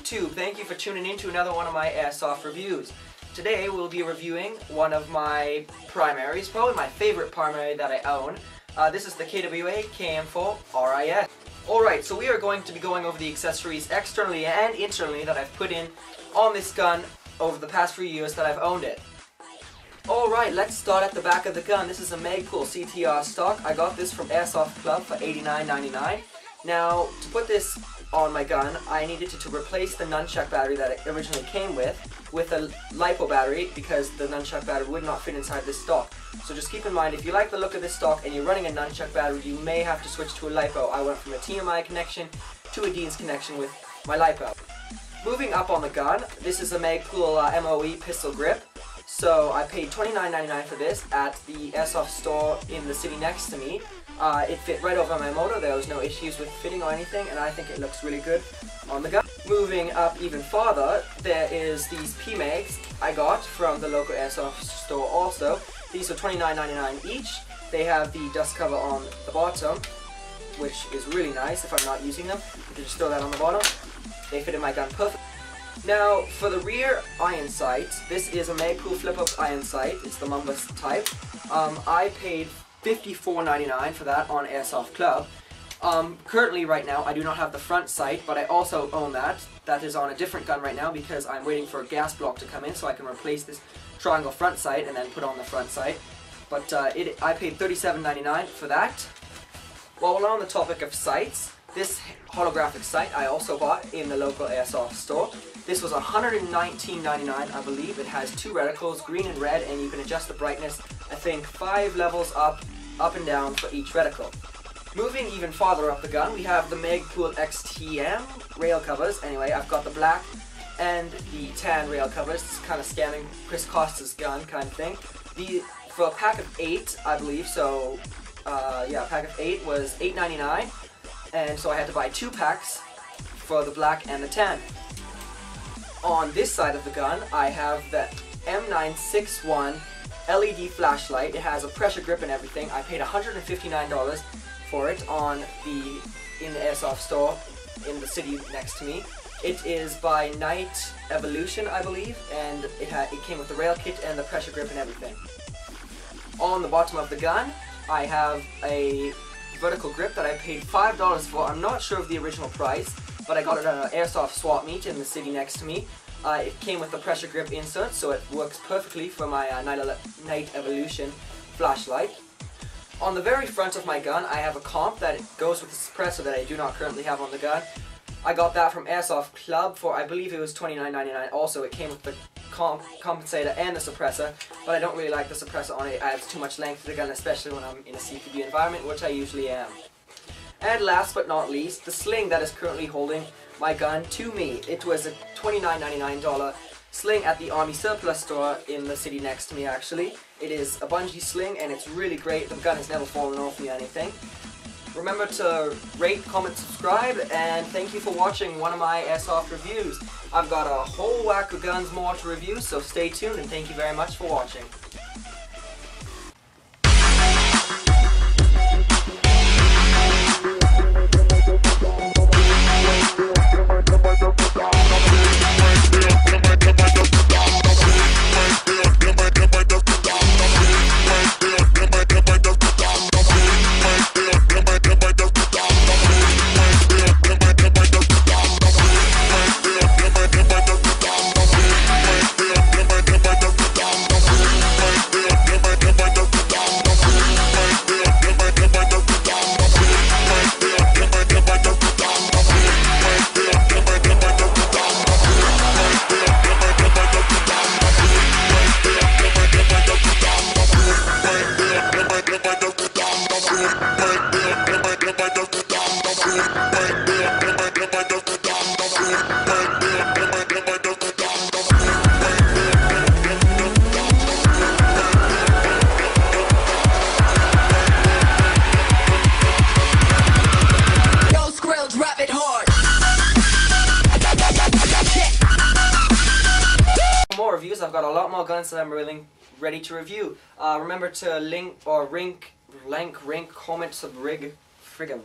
YouTube, thank you for tuning in to another one of my Airsoft reviews. Today we'll be reviewing one of my primaries, probably my favorite primary that I own. This is the KWA KM4 RIS. Alright, so we are going to be going over the accessories externally and internally that I've put in on this gun over the past few years that I've owned it. Alright, let's start at the back of the gun. This is a Magpul CTR stock. I got this from Airsoft Club for $89.99. Now, to put this on my gun, I needed to replace the nunchuck battery that it originally came with a LiPo battery because the nunchuck battery would not fit inside this stock. So just keep in mind, if you like the look of this stock and you're running a nunchuck battery, you may have to switch to a LiPo. I went from a TMI connection to a Dean's connection with my LiPo. Moving up on the gun, this is a Magpul MOE pistol grip. So I paid $29.99 for this at the Airsoft store in the city next to me. It fit right over my motor, there was no issues with fitting or anything, and I think it looks really good on the gun. Moving up even farther, there is these P-Mags I got from the local Airsoft store also. These are $29.99 each. They have the dust cover on the bottom, which is really nice if I'm not using them. You can just throw that on the bottom. They fit in my gun perfect. Now, for the rear iron sight, this is a Magpul flip-up iron sight. It's the Mumbus type. I paid $54.99 for that on Airsoft Club. Currently, right now, I do not have the front sight, but I also own that. That is on a different gun right now because I'm waiting for a gas block to come in so I can replace this triangle front sight and then put on the front sight. But I paid $37.99 for that. While we're on the topic of sights, this holographic sight I also bought in the local Airsoft store. This was $119.99, I believe. It has two reticles, green and red, and you can adjust the brightness, I think, 5 levels up and down for each reticle. Moving even farther up the gun, we have the Magpul XTM rail covers. Anyway, I've got the black and the tan rail covers. It's kind of scanning Chris Costa's gun kind of thing. For a pack of 8, I believe, so yeah, a pack of 8 was $8.99, and so I had to buy 2 packs for the black and the tan. On this side of the gun, I have the M961 LED flashlight. It has a pressure grip and everything. I paid $159 for it in the Airsoft store in the city next to me. It is by Night Evolution, I believe, and it came with the rail kit and the pressure grip and everything. On the bottom of the gun, I have a vertical grip that I paid $5 for. I'm not sure of the original price, but I got it at an Airsoft swap meet in the city next to me. It came with the pressure grip insert, so it works perfectly for my Night Evolution flashlight. On the very front of my gun, I have a comp that goes with the suppressor that I do not currently have on the gun. I got that from Airsoft Club for, I believe it was $29.99. Also, it came with the compensator and the suppressor, but I don't really like the suppressor on it. It adds too much length to the gun, especially when I'm in a CQB environment, which I usually am. And last but not least, the sling that is currently holding my gun to me. It was a $29.99 sling at the Army Surplus store in the city next to me, actually. It is a bungee sling and it's really great. The gun has never fallen off me or anything. Remember to rate, comment, subscribe, and thank you for watching one of my Airsoft reviews. I've got a whole whack of guns more to review, so stay tuned and thank you very much for watching. Reviews. I've got a lot more guns that I'm really ready to review. Remember to link, comment, subrig, friggin'